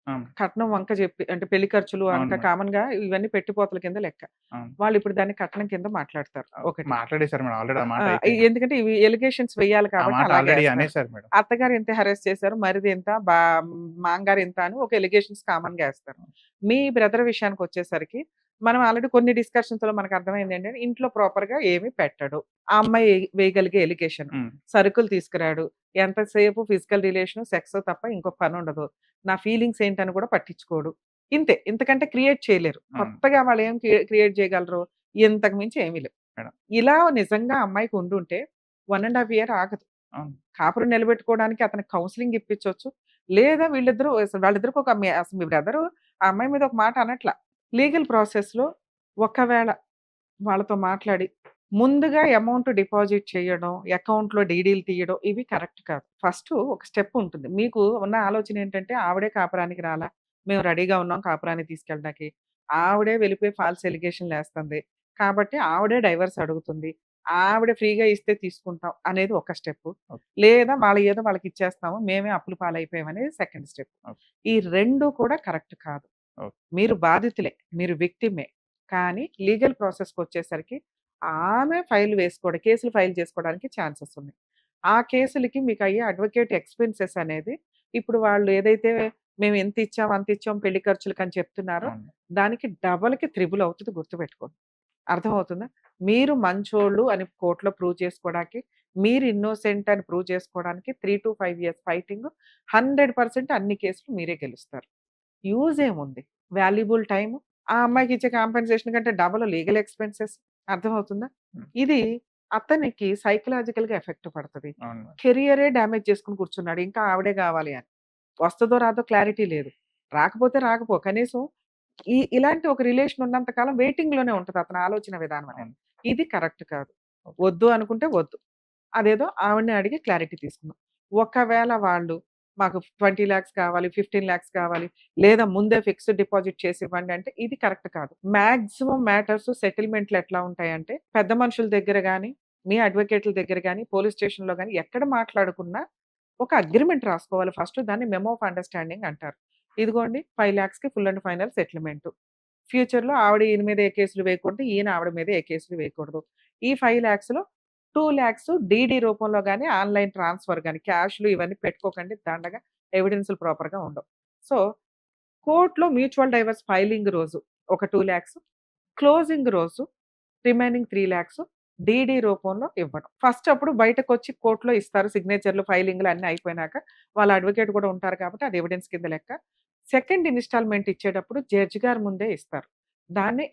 అవును. కట్నం వంక చెప్పి అంటే పెళ్లి ఖర్చులు అవును అంట మేడం. కామన్‌గా ఇవన్నీ పెట్టుపోతల కింద లెక్క. అవును. వాళ్ళిప్పుడు దాన్ని కట్నం కింద మాట్లాడతారు. ఒకటి. మాట్లాడేసారు మేడం. ఆల్రెడీ ఆ మాట అయిపోయింది. ఎందుకంటే ఇవి ఎలిగేషన్స్ వెయ్యాలి ఆ కాబట్టి మాట అలాగే ఆల్రెడీ ఏస్తారు. అనేసారు మేడం. అత్తగారు ఇంత హెరాస్ చేశారు, మరిది ఇంత, మామగారు ఇంత అని ఒక ఎలిగేషన్స్ కామన్‌గా ఏస్తారు. మీ బ్రదర్ విషయానికొచ్చేసరికి మనం ఆల్రెడీ కొన్ని డిస్కషన్స్‌లో మనకు అర్థమైందేంటంటే ఇంట్లో ప్రాపర్‌గా ఏమి పెట్టడు. ఆ అమ్మాయి వేయగలిగే ఎలిగేషన్. హ్మ్. సరుకులు తీసుకురాడు. ఎంతసేపు ఫిజికల్ రిలేషను, సెక్స్ తప్ప ఇంకో పనుండదు. నా ఫీలింగ్స్ ఏంటని కూడా పట్టించుకోడు. ఇంతే. ఇంతకంటే క్రియేట్ చేయలేరు. అవును. కొత్తగా వాళ్ళేం క్రియేట్ చేయగలరు? ఇంతకు మించి ఏమీ లేవు. మేడం. ఇలా నిజంగా అమ్మాయికి ఉండుంటే 1 ½ ఇయర్ ఆగదు. అవును. కాపురం నిలబెట్టుకోవడానికి అతనికి కౌన్సెలింగ్ ఇప్పించొచ్చు. లేదా వీళ్ళిద్దరూ వాళ్ళిద్దరికి అసలు మీ బ్రదరు ఆ అమ్మాయి మీద ఒక మాట అనట్ల. లీగల్ ప్రాసెస్‌లో ఒకవేళ వాళ్ళతో మాట్లాడి ముందుగా అమౌంట్ డిపాజిట్ చేయడం, అకౌంట్‌లో డీడీలు తీయడం ఇవి కరెక్ట్ కాదు. ఫస్టు ఒక స్టెప్ ఉంటుంది. మీకు ఉన్న ఆలోచన ఏంటంటే ఆవిడే కాపురానికి రాలా. మేము రెడీగా ఉన్నాం కాపురానికి తీసుకెళ్ళడానికి. ఆవిడే వెళ్ళిపోయి ఫాల్స్ ఎలిగేషన్‌లేస్తుంది. కాబట్టి ఆవిడే డైవర్స్ అడుగుతుంది. ఆవిడ ఫ్రీగా ఇస్తే తీసుకుంటాం అనేది ఒక స్టెప్పు. ఓకే. లేదా ఏదో వాళ్ళకిచ్చేస్తాము. మేమే అప్పుల పాలైపోయాం అనేది సెకండ్ స్టెప్. ఓకే. ఈ 2 కూడా కరెక్ట్ కాదు. ఓకే. మీరు బాధితులే. మీరు విక్టిమే. కానీ లీగల్ ప్రాసెస్‌కొచ్చేసరికి ఆమె కేసులు ఫైల్ చేసుకోవడానికి ఛాన్సెస్ ఉన్నాయి. ఆ కేసులకి మీకయ్యే అడ్వకేట్ ఎక్స్‌పెన్సెస్ అనేది ఇప్పుడు వాళ్ళు ఏదైతే మేము ఇంతిచ్చాం, అంతిచ్చాం పెళ్లి ఖర్చులకని చెప్తున్నారో అవును. దానికి డబల్‌కి త్రిబుల్ అవుతది గుర్తుపెట్టుకోండి. అర్థమవుతుందా? మీరు మంచోళ్ళు అని కోర్ట్‌లో ప్రూవ్ చేసుకోవడానికి, మీరు ఇన్నోసెంట్ అని ప్రూవ్ చేసుకోవడానికి 3-5 ఇయర్స్ ఫైటింగ్ 100% అన్ని కేసులు మీరే గెలుస్తారు. యూజ్ ఏముంది? Valuable time. ఆ అమ్మాయికి ఇచ్చే కాంపెన్సేషన్ కంటే డబుల్ లీగల్ ఎక్స్‌పెన్సెస్. అర్థమవుతుందా? హ్మ్. ఇది అతనికి సైకలాజికల్‌గా ఎఫెక్ట్ పడతది. అవును మేడం. కెరియరే డ్యామేజ్ చేసుకొని కూర్చున్నాడు. ఇంకా ఆవిడే గావాలి అని. వస్తదో రాదో క్లారిటీ లేదు. రాకపోతే కనీసం ఇలాంటి ఒక రిలేషన్ ఉన్నంత కాలం వెయిటింగ్‌లోనే ఉంటది అతని ఆలోచన విధానం అనేది. అవును. ఇది కరెక్ట్ కాదు. ఓకే. వద్దు అనుకుంటే వద్దు. అదేదో ఆవిడనే అడిగి క్లారిటీ తీసుకుందాం. ఒకవేళ వాళ్ళు మాకు 20,00,000 కావాలి, 15,00,000 కావాలి, లేదా ముందే ఫిక్స్డ్ డిపాజిట్ చేసి ఇవ్వండి అంటే ఇది కరెక్ట్ కాదు. మాక్సిమం మ్యాటర్స్ సెటిల్‌మెంట్‌లు ఎట్లా ఉంటాయంటే పెద్ద మనుషుల దగ్గర గాని, మీ అడ్వకేట్‌ల దగ్గర గాని, పోలీస్ స్టేషన్‌లో గాని ఎక్కడ మాట్లాడుకున్నా ఒక అగ్రీమెంట్ రాసుకోవాలి ఫస్ట్. దాన్ని మెమో ఆఫ్ అండర్‌స్టాండింగ్ అంటారు. ఇదిగోండి 5,00,000కి ఫుల్ అండ్ ఫైనల్ సెటిల్‌మెంటు. ఫ్యూచర్‌లో ఆవిడ ఈయన మీద ఏ కేసులు వేయకూడదు. ఈయన ఆవిడ మీద ఏ కేసులు వేయకూడదు. ఈ 5,00,000లో 2,00,000 డీడీ రూపంలో గాని, ఆన్‌లైన్ ట్రాన్స్‌ఫర్ గాని, క్యాష్‌లు ఇవన్నీ పెట్టుకోకండి. దండగా ఎవిడెన్స్‌లు ప్రాపర్‌గా ఉండవు. సో, కోర్ట్‌లో మ్యూచువల్ డైవర్స్ ఫైలింగ్ రోజు ఒక 2,00,000 క్లోజింగ్ రోజు రిమైనింగ్ 3,00,000 డీడీ రూపంలో ఇవ్వడం. ఫస్ట్ అప్పుడు బయటకొచ్చి కోర్ట్‌లో ఇస్తారు. సిగ్నేచర్‌లు, ఫైలింగ్‌లు అన్నీ అయిపోయినాక వాళ్ళ అడ్వకేట్ కూడా ఉంటారు కాబట్టి అది ఎవిడెన్స్ కింద లెక్క. సెకండ్ ఇన్‌స్టాల్‌మెంట్ ఇచ్చేటప్పుడు జడ్జ్ గారి ముందే ఇస్తారు. దాన్ని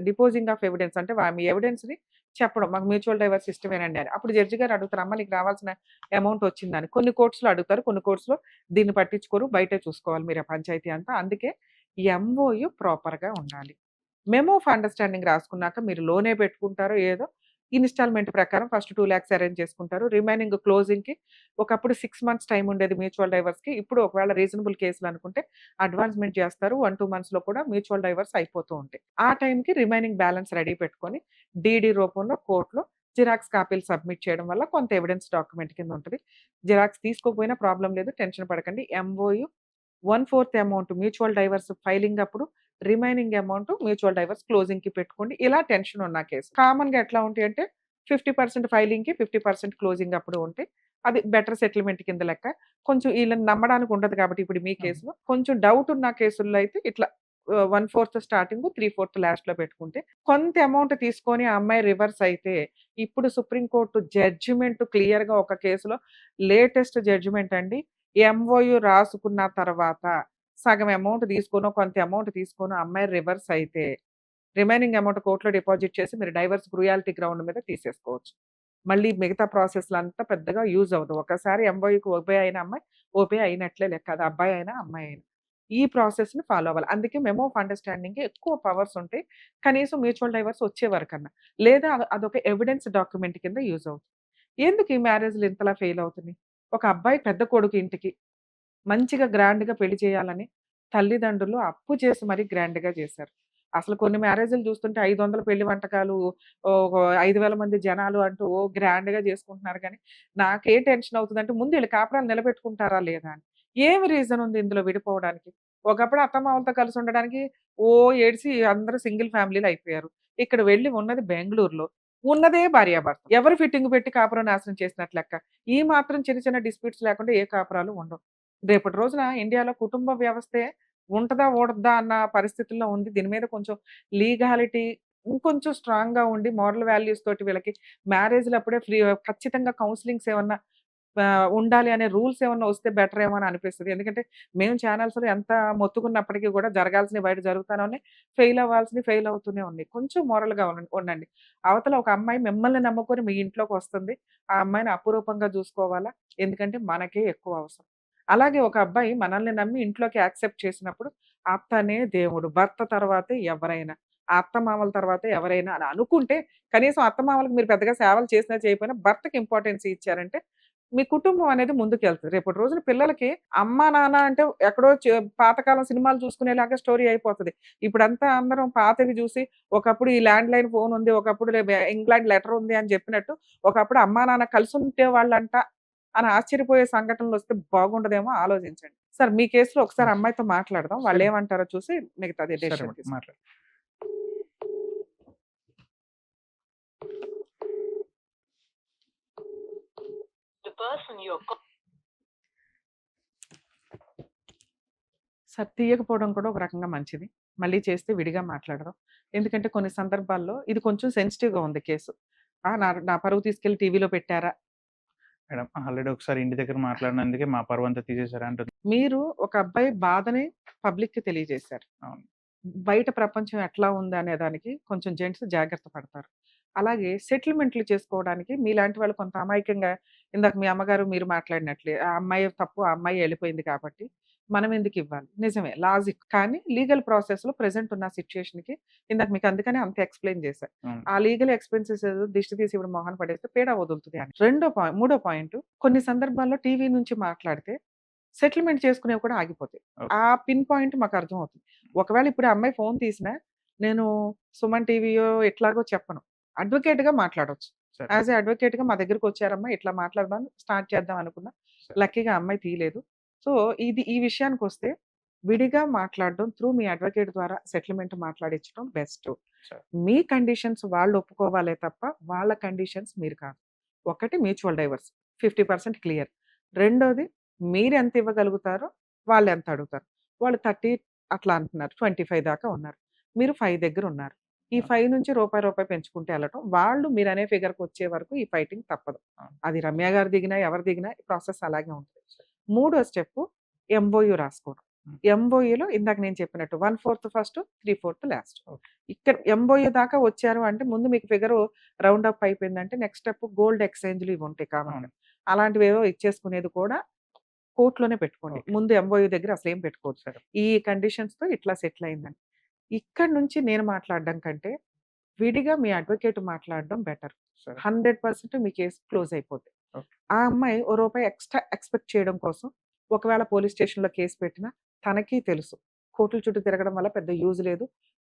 డిపోజింగ్ ఆఫ్ ఎవిడెన్స్ అంటే మీ ఎవిడెన్స్‌ని చెప్పడం. మాకు మ్యూచువల్ డైవర్స్ ఇష్టమేనండి అని. అప్పుడు జడ్జ్ గారు అడుగుతారు. అమ్మ నీకు రావాల్సిన అమౌంట్ వచ్చిందని. కొన్ని కోర్ట్స్‌లో అడుగుతారు. కొన్ని కోర్ట్స్‌లో దీన్ని పట్టించుకోరు. బయటే చూసుకోవాలి మీరు ఆ పంచాయతీ అంతా. అందుకే ఎంఓయూ ప్రాపర్‌గా ఉండాలి. మెమో ఆఫ్ అండర్‌స్టాండింగ్ రాసుకున్నాక మీరు లోనే పెట్టుకుంటారో ఏదో ఇన్‌స్టాల్‌మెంట్ ప్రకారం ఫస్ట్ 2,00,000 అరేంజ్ చేసుకుంటారు. రిమైనింగ్ క్లోజింగ్‌కి ఒకప్పుడు 6 మంత్స్ టైమ్ ఉండేది మ్యూచువల్ డైవర్స్‌కి. ఇప్పుడు ఒకవేళ రీజనబుల్ కేసులు అనుకుంటే అడ్వాన్స్‌మెంట్ చేస్తారు. 1, 2 మంత్స్‌లో కూడా మ్యూచువల్ డైవర్స్ అయిపోతూ ఉంటాయి. ఆ టైంకి రిమైనింగ్ బ్యాలెన్స్ రెడీ పెట్టుకొని డీడీ రూపంలో కోర్ట్‌లో జిరాక్స్ కాపీలు సబ్మిట్ చేయడం వల్ల కొంత ఎవిడెన్స్ డాక్యుమెంట్ కింద ఉంటది. జిరాక్స్ తీసుకోకపోయినా ప్రాబ్లమ్ లేదు. టెన్షన్ పడకండి. MoU 1/4 amount mutual divorce filing అప్పుడు రిమైనింగ్ అమౌంట్ మ్యూచువల్ డైవర్స్ క్లోజింగ్‌కి పెట్టుకోండి. ఇలా టెన్షన్ ఉన్న కేసు. కామన్‌గా ఎట్లా ఉంటాయంటే 50% ఫైలింగ్‌కి, 50% క్లోజింగ్ అప్పుడు ఉంటాయి. అది బెటర్ సెటిల్‌మెంట్ కింద లెక్క. కొంచెం ఈళ్ళని నమ్మడానికి ఉండదు కాబట్టి ఇప్పుడు మీ అవును. కేసులో కొంచెం డౌట్ ఉన్న కేసుల్లో అయితే ఇట్లా 1/4 స్టార్టింగ్, 3/4 లాస్ట్‌లో పెట్టుకుంటే కొంత అమౌంట్ తీసుకొని ఆ అమ్మాయి రివర్స్ అయితే ఇప్పుడు సుప్రీం కోర్ట్ జడ్జిమెంట్ క్లియర్‌గా ఒక కేసులో లేటెస్ట్ జడ్జిమెంట్ అండి. ఎంఓయూ రాసుకున్న తర్వాత సగం అమౌంట్ తీసుకోనో, కొంత అమౌంట్ తీసుకోనో అమ్మాయి రివర్స్ అయితే, రిమైనింగ్ అమౌంట్ కోర్ట్‌లో డిపాజిట్ చేసి మీరు డైవర్స్ క్రుయాలిటీ గ్రౌండ్ మీద తీసేసుకోవచ్చు. మళ్ళీ మిగతా ప్రాసెస్‌లంతా పెద్దగా యూజ్ అవ్వదు. ఒకసారి ఎంఓయూకి ఓకే అయిన అమ్మాయి ఓకే అయినట్లే లెక్క. అది అబ్బాయి అయినా, అమ్మాయి అయినా. ఈ ప్రాసెస్‌ని ఫాలో అవ్వాలి. అందుకే మెమో ఆఫ్ అండర్‌స్టాండింగ్‌కి ఎక్కువ పవర్స్ ఉంటాయి. కనీసం మ్యూచువల్ డైవర్స్ వచ్చే వరకన్నా. లేదా అదొక ఎవిడెన్స్ డాక్యుమెంట్ కింద యూజ్ అవుతుంది. ఎందుకు ఈ మ్యారేజ్‌లు ఇంతలా ఫెయిల్ అవుతున్నాయి? ఒక అబ్బాయి పెద్ద కొడుకు ఇంటికి మంచిగా గ్రాండ్‌గా పెళ్లి చేయాలని తల్లిదండ్రులు అప్పు చేసి మరీ గ్రాండ్‌గా చేశారు. అసలు కొన్ని మ్యారేజ్‌లు చూస్తుంటే 500 పెళ్లి వంటకాలు, ఓహ్! 5,000 మంది జనాలు అంటూ ఓ గ్రాండ్‌గా చేసుకుంటున్నారు గానీ, నాకే టెన్షన్ అవుతదంటే ముందు ఈళ్ళు కాపురాలు నిలబెట్టుకుంటారా లేదా అని. ఏమి రీజన్ ఉంది ఇందులో విడిపోవడానికి? ఒకప్పుడు అత్తమామలతో కలిసి ఉండడానికి ఏడిసి అందరూ సింగిల్ ఫ్యామిలీలు అయిపోయారు. ఇక్కడ వెళ్లి ఉన్నది బెంగుళూరులో. ఉన్నదే భార్యాభర్త. ఎవరు ఫిట్టింగ్ పెట్టి కాపురం నాశనం చేసినట్టు లెక్క. ఈ మాత్రం చిన్న చిన్న డిస్ప్యూట్స్ లేకుండా ఏ కాపురాలు ఉండవు. రేపటి రోజున ఇండియాలో కుటుంబ వ్యవస్థే ఉంటదా? ఊడద్దా? అన్న పరిస్థితుల్లో ఉంది. దీని మీద కొంచెం లీగాలిటీ ఇంకొంచెం స్ట్రాంగ్‌గా ఉండి మోరల్ వాల్యూస్ తోటి వీళ్ళకి మ్యారేజ్‌లప్పుడే ఖచ్చితంగా కౌన్సెలింగ్స్ ఏమన్నా ఉండాలి అనే రూల్స్ ఏమన్నా వస్తే బెటర్ ఏమో అని అనిపిస్తది. ఎందుకంటే మేము ఛానల్స్‌లో ఎంత మొత్తుకున్నప్పటికి కూడా జరగాల్సినవి బయట జరుగుతానే ఉన్నాయి. ఫెయిల్ అవ్వాల్సినవి ఫెయిల్ అవుతూనే ఉన్నాయి. కొంచెం మోరల్‌గా ఉండండి. అవతల ఒక అమ్మాయి మిమ్మల్ని నమ్ముకొని మీ ఇంట్లోకొస్తుంది. ఆ అమ్మాయిని అపురూపంగా చూసుకోవాలా? ఎందుకంటే మనకే ఎక్కువ అవసరం. అలాగే ఒక అబ్బాయి మనల్ని నమ్మి ఇంట్లోకి యాక్సెప్ట్ చేసినప్పుడు అతనే దేవుడు. భర్త తర్వాతే ఎవరైనా. ఆ అత్తమామల తర్వాత ఎవరైనా అని అనుకుంటే, కనీసం అత్తమామలకు మీరు పెద్దగా సేవలు చేసినా చేయకపోయినా భర్తకి ఇంపార్టెన్స్ ఇచ్చారంటే మీ కుటుంబం అనేది ముందుకెళ్తది. రేపటి రోజున పిల్లలకి అమ్మా, నాన్న అంటే ఎక్కడో పాతకాలం సినిమాలు చూసుకునేలాగా స్టోరీ అయిపోతది. ఇప్పుడంతా అందరం పాతవి చూసి, ఒకప్పుడు ఈ ల్యాండ్‌లైన్ ఫోన్ ఉంది. ఒకప్పుడు ఇంగ్లాండ్ లెటర్ ఉంది అని చెప్పినట్టు, ఒకప్పుడు అమ్మా, నాన్న కలిసుండేవాళ్ళంట అని ఆశ్చర్యపోయే సంఘటనలొస్తే బాగుండదేమో ఆలోచించండి. సార్ మీ కేస్‌లో ఒకసారి అమ్మాయితో మాట్లాడదాం. సరే. వాళ్ళేమంటారో చూసి మిగతాది సరే డెసిషన్ మేడం, తీసుకుందాం. మాట్లాడు. The person you're సార్ తీయకపోవడం కూడా ఒక రకంగా మంచిది. మళ్ళీ చేస్తే విడిగా మాట్లాడదాం. ఎందుకంటే కొన్ని సందర్భాల్లో ఇది కొంచెం సెన్సిటివ్‌గా ఉంది కేసు. నా నా పరువు తీసుకెళ్ళి టీవీలో పెట్టారా? మేడం ఆల్రెడీ ఒకసారి ఇంటి దగ్గర మాట్లాడినందుకే మా పరువంతా తీసేశారా అంటుంది. మీరు ఒక అబ్బాయి బాధని పబ్లిక్‌కి తెలియజేశారు. అవును. బయట ప్రపంచం ఎట్లా ఉందనే దానికి కొంచెం జెంట్స్ జాగ్రత్త పడతారు. అలాగే సెటిల్‌మెంట్‌లు చేసుకోవడానికి మీలాంటి వాళ్ళు కొంత అమాయకంగా ఇందాక మీ అమ్మగారు మీరు మాట్లాడినట్లే ఆ అమ్మాయి తప్పు, ఆ అమ్మాయి ఎళ్ళిపోయింది కాబట్టి మనం ఎందుకివ్వాలి? నిజమే లాజిక్. కానీ లీగల్ ప్రాసెస్‌లో ప్రెజెంట్ ఉన్న సిట్యుయేషన్‌కి ఇందాక మీకు అందుకనే అంత ఎక్స్‌ప్లెయిన్ చేశా. అవును. ఆ లీగల్ ఎక్స్‌పెన్సెస్ దిష్టి తీసి ఇప్పుడు మొహాన పడేస్తే పీడ వదులుతది అని. మూడో పాయింట్ కొన్ని సందర్భాల్లో టీవీ నుంచి మాట్లాడితే సెటిల్‌మెంట్ చేసుకునేవి కూడా ఆగిపోతాయి. ఓకే. ఆ పిన్ పాయింట్ మాకు అర్థమవుతుంది. ఒకవేళ ఇప్పుడు ఆ అమ్మాయి ఫోన్ తీసినా నేను సుమన్ టీవీయో ఎట్లాగో చెప్పను. అడ్వకేట్‌గా మాట్లాడొచ్చు. సరే. యాస్ ఎ అడ్వకేట్‌గా మా దగ్గరికొచ్చారమ్మా ఇట్లా మాట్లాడదాం స్టార్ట్ చేద్దాం అనుకున్నా. సరే. లక్కీగా ఆ అమ్మాయి తీయలేదు. సో, ఈ విషయానికొస్తే విడిగా మాట్లాడడం త్రూ మీ అడ్వకేట్ ద్వారా సెటిల్‌మెంట్ మాట్లాడించడం బెస్ట్. సరే. మీ కండిషన్స్ వాళ్ళు ఒప్పుకోవాలే తప్ప వాళ్ళ కండిషన్స్ మీరు కాదు. ఒకటి మ్యూచువల్ డైవర్స్ 50% క్లియర్. రెండోది మీరెంత ఇవ్వగలుగుతారో వాళ్ళెంత అడుగుతారు. వాళ్ళు 30 అట్లా అంటున్నారు. 25 దాకా ఉన్నారు. మీరు 5 దగ్గరున్నారు. ఈ 5 నుంచి రూపాయి పెంచుకుంటూ ఎళ్ళటం. వాళ్ళు మీరనే ఫిగర్‌కొచ్చే వరకు ఈ ఫైటింగ్ తప్పదు. అవును. అది రమ్య గారు దిగినా, ఎవరు దిగినా ప్రాసెస్ అలాగే ఉంటది. మూడో స్టెప్పు ఎంఓయూ రాసుకోవడం. హ్మ్. ఎంఓయూలో ఇందాక నేను చెప్పినట్టు 1/4 ఫస్ట్, 3/4 లాస్ట్. ఓకే. ఇక్కడ ఎంఓయూ దాకా వచ్చారు అంటే ముందు మీకు ఫిగరు రౌండ్ అప్ అయిపోయిందంటే నెక్స్ట్ స్టెప్ గోల్డ్ ఎక్స్‌చేంజ్‌లు ఇవి ఉంటాయి కామన్‌గా. అవును. అలాంటివేవో ఇచ్చేసుకునేది కూడా కోర్ట్‌లోనే పెట్టుకోండి. ఓకే. ముందు ఎంఓయూ దగ్గర అసలేం పెట్టుకోవద్దు. సరే. ఈ కండిషన్స్‌తో ఇట్లా సెటిల్ అయిందని. ఇక్కడి నుంచి నేను మాట్లాడడం కంటే విడిగా మీ అడ్వకేట్ మాట్లాడడం బెటర్. సరే. 100% మీ కేస్ క్లోజ్ అయిపోద్ది. ఓకే. ఆ అమ్మాయి ఓ రూపాయి ఎక్స్‌ట్రా ఎక్స్‌పెక్ట్ చేయడం కోసం ఒకవేళ పోలీస్ స్టేషన్‌లో కేస్ పెట్టినా తనకి తెలుసు. కోర్టుల చుట్టూ తిరగడం వల్ల పెద్ద యూజ్ లేదు.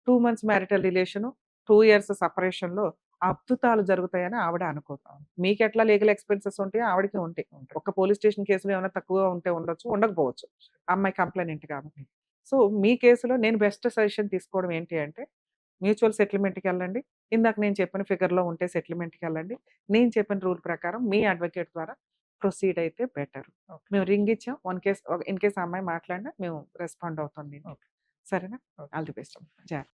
2 మంత్స్ మ్యారిటల్ రిలేషను, 2 ఇయర్స్ సెపరేషన్‌లో అద్భుతాలు జరుగుతాయని ఆవిడ అనుకోదు. మీకెట్లా లీగల్ ఎక్స్‌పెన్సెస్ ఉంటాయో ఆవిడకి ఉంటాయి. ఒక్క పోలీస్ స్టేషన్ కేసులో ఏమైనా తక్కువగా ఉంటే ఉండొచ్చు, ఉండకపోవచ్చు. అమ్మాయి కంప్లెయింట్ కాబట్టి. సో, మీ కేసులో నేను బెస్ట్ సజెషన్ తీసుకోవడం ఏంటి అంటే మ్యూచువల్ సెటిల్‌మెంట్‌కెళ్ళండి. ఇందాక నేను చెప్పిన ఫిగర్‌లో ఉంటే సెటిల్‌మెంట్‌కెళ్ళండి. నేను చెప్పిన రూల్ ప్రకారం మీ అడ్వకేట్ ద్వారా ప్రొసీడ్ అయితే బెటర్. ఓకే. మేము రింగ్ ఇచ్చాం. ఇన్ కేస్ ఆ అమ్మాయి మాట్లాడినా మేము రెస్పాండ్ అవుతాం దీనికి. ఓకే. సరేనా? ఓకే. All the best. జాగ్రత్త.